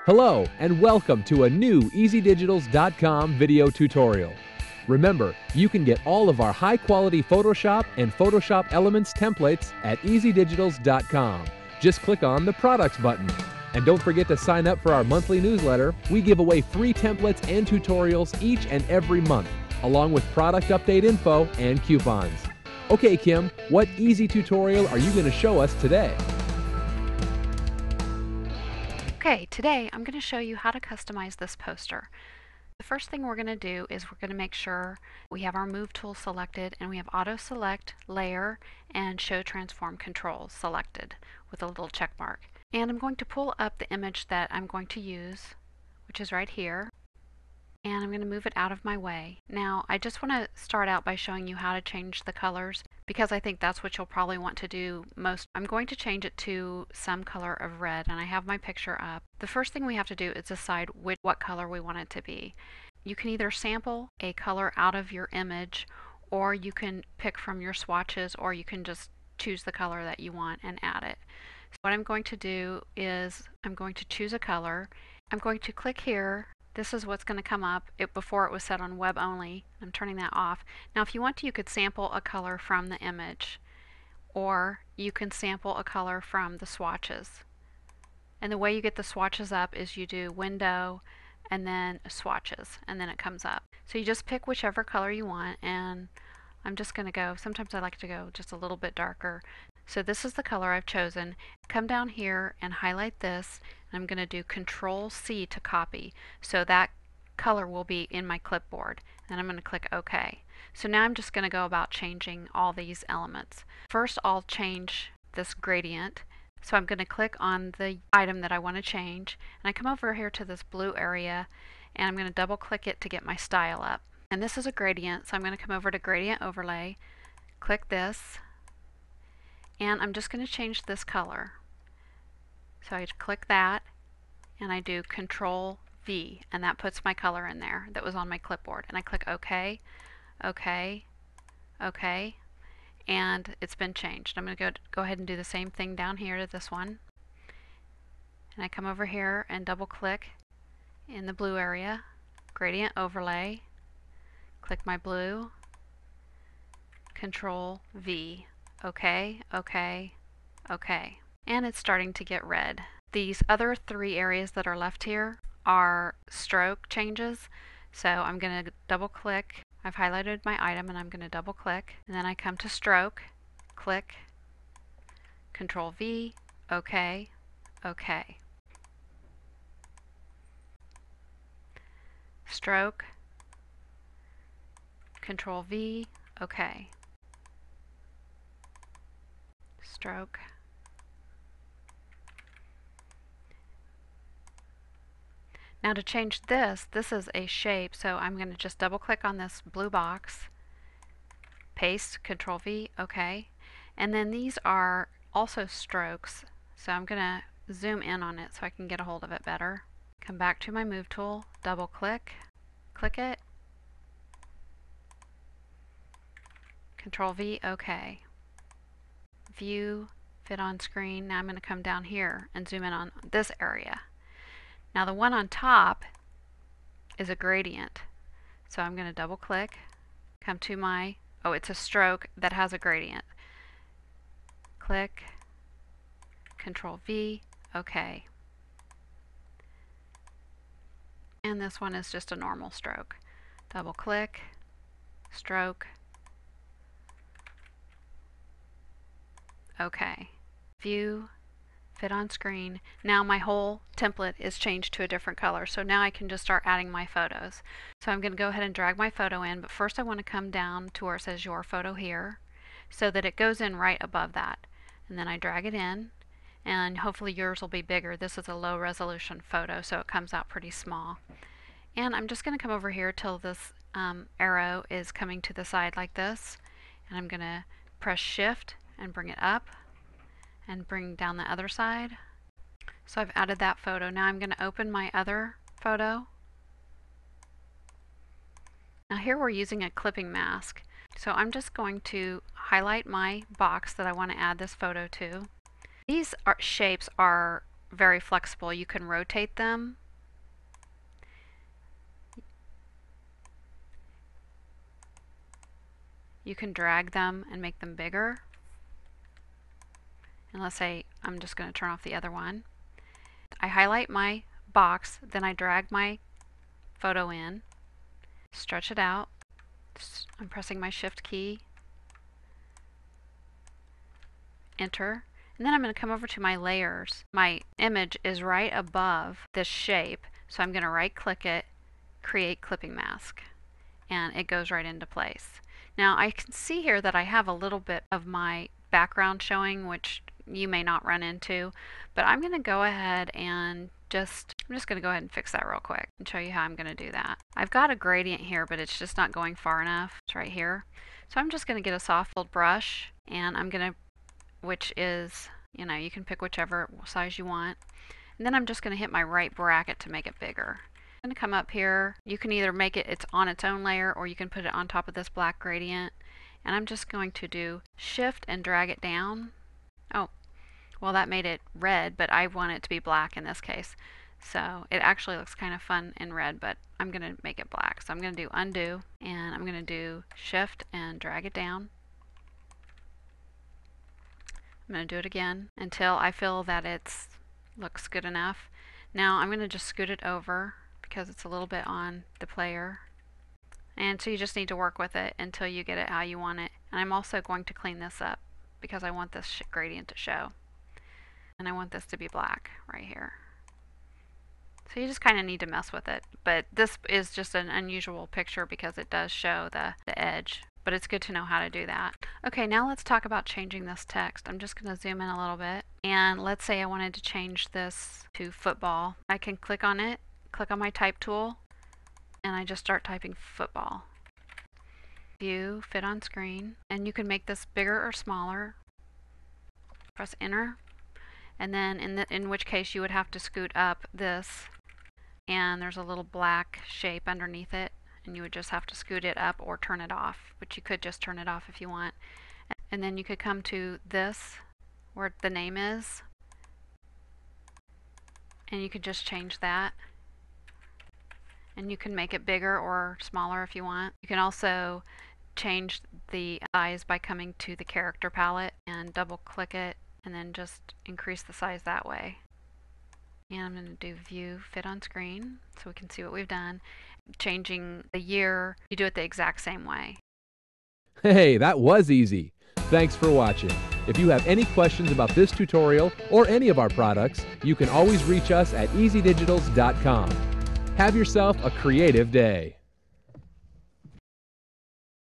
Hello and welcome to a new EasyDigitals.com video tutorial. Remember, you can get all of our high-quality Photoshop and Photoshop Elements templates at EasyDigitals.com. Just click on the Products button. And don't forget to sign up for our monthly newsletter. We give away free templates and tutorials each and every month, along with product update info and coupons. Okay, Kim, what easy tutorial are you going to show us today? Okay, today I'm going to show you how to customize this poster. The first thing we're going to do is we're going to make sure we have our Move tool selected and we have Auto Select, Layer, and Show Transform Controls selected with a little check mark. And I'm going to pull up the image that I'm going to use, which is right here, and I'm going to move it out of my way. Now, I just want to start out by showing you how to change the colors because I think that's what you'll probably want to do most. I'm going to change it to some color of red, and I have my picture up. The first thing we have to do is decide what color we want it to be. You can either sample a color out of your image, or you can pick from your swatches, or you can just choose the color that you want and add it. So what I'm going to do is I'm going to choose a color. I'm going to click here. This is what's going to come up. Before it was set on web only. I'm turning that off. Now if you want to, you could sample a color from the image, or you can sample a color from the swatches. And the way you get the swatches up is you do Window and then swatches, and then it comes up. So you just pick whichever color you want, and I'm just going to go, sometimes I like to go just a little bit darker. So this is the color I've chosen. Come down here and highlight this, and I'm going to do Control-C to copy. So that color will be in my clipboard, and I'm going to click OK. So now I'm just going to go about changing all these elements. First I'll change this gradient. So I'm going to click on the item that I want to change, and I come over here to this blue area, and I'm going to double click it to get my style up. And this is a gradient, so I'm going to come over to Gradient Overlay, click this, and I'm just going to change this color. So I click that, and I do Control V, and that puts my color in there that was on my clipboard. And I click OK, OK, OK, and it's been changed. I'm going to go ahead and do the same thing down here to this one. And I come over here and double click in the blue area, Gradient Overlay, click my blue, Control V. OK, OK, OK. And it's starting to get red. These other three areas that are left here are stroke changes. So I'm going to double click. I've highlighted my item and I'm going to double click. And then I come to stroke, click, Control V, OK, OK. Stroke, Control V, OK. Stroke. Now to change this is a shape, so I'm going to just double click on this blue box, paste, Control V, OK. And then these are also strokes, so I'm going to zoom in on it so I can get a hold of it better. Come back to my Move tool, double click, click it, Control V, OK. View, fit on screen. Now I'm going to come down here and zoom in on this area. Now the one on top is a gradient. So I'm going to double click, come to my, oh, it's a stroke that has a gradient. Click, Control V, OK. And this one is just a normal stroke. Double click, stroke, OK. View, fit on screen. Now my whole template is changed to a different color, so now I can just start adding my photos. So I'm going to go ahead and drag my photo in, but first I want to come down to where it says Your Photo Here so that it goes in right above that. And then I drag it in, and hopefully yours will be bigger. This is a low resolution photo, so it comes out pretty small. And I'm just going to come over here till this arrow is coming to the side like this, and I'm going to press Shift and bring it up and bring down the other side. So I've added that photo. Now I'm going to open my other photo. Now here we're using a clipping mask. So I'm just going to highlight my box that I want to add this photo to. These shapes are very flexible. You can rotate them. You can drag them and make them bigger. And let's say I'm just going to turn off the other one. I highlight my box, then I drag my photo in, stretch it out. I'm pressing my Shift key, Enter, and then I'm going to come over to my layers. My image is right above this shape, so I'm going to right click it, create clipping mask, and it goes right into place. Now I can see here that I have a little bit of my background showing, which you may not run into, but I'm going to go ahead and I'm just going to go ahead and fix that real quick and show you how I'm going to do that. I've got a gradient here, but it's just not going far enough. It's right here. So I'm just going to get a soft filled brush, and I'm going to, which is, you can pick whichever size you want. And then I'm just going to hit my right bracket to make it bigger. I'm going to come up here. You can either make it's on its own layer, or you can put it on top of this black gradient. And I'm just going to do Shift and drag it down. Oh, well, that made it red, but I want it to be black in this case. So it actually looks kind of fun in red, but I'm going to make it black. So I'm going to do Undo, and I'm going to do Shift and drag it down. I'm going to do it again until I feel that it looks good enough. Now I'm going to just scoot it over because it's a little bit on the player. And so you just need to work with it until you get it how you want it. And I'm also going to clean this up because I want this gradient to show. And I want this to be black right here. So you just kind of need to mess with it. But this is just an unusual picture because it does show the edge. But it's good to know how to do that. Okay, now let's talk about changing this text. I'm just going to zoom in a little bit. And let's say I wanted to change this to football. I can click on it, click on my type tool, and I just start typing football. View, fit on screen. And you can make this bigger or smaller. Press Enter. And then in which case you would have to scoot up this, and there's a little black shape underneath it, and you would just have to scoot it up or turn it off, but you could just turn it off if you want. And then you could come to this where the name is, and you could just change that, and you can make it bigger or smaller if you want. You can also change the size by coming to the character palette and double click it, and then just increase the size that way. And I'm going to do View, Fit on Screen, so we can see what we've done. Changing the year, you do it the exact same way. Hey, that was easy. Thanks for watching. If you have any questions about this tutorial or any of our products, you can always reach us at easydigitals.com. Have yourself a creative day.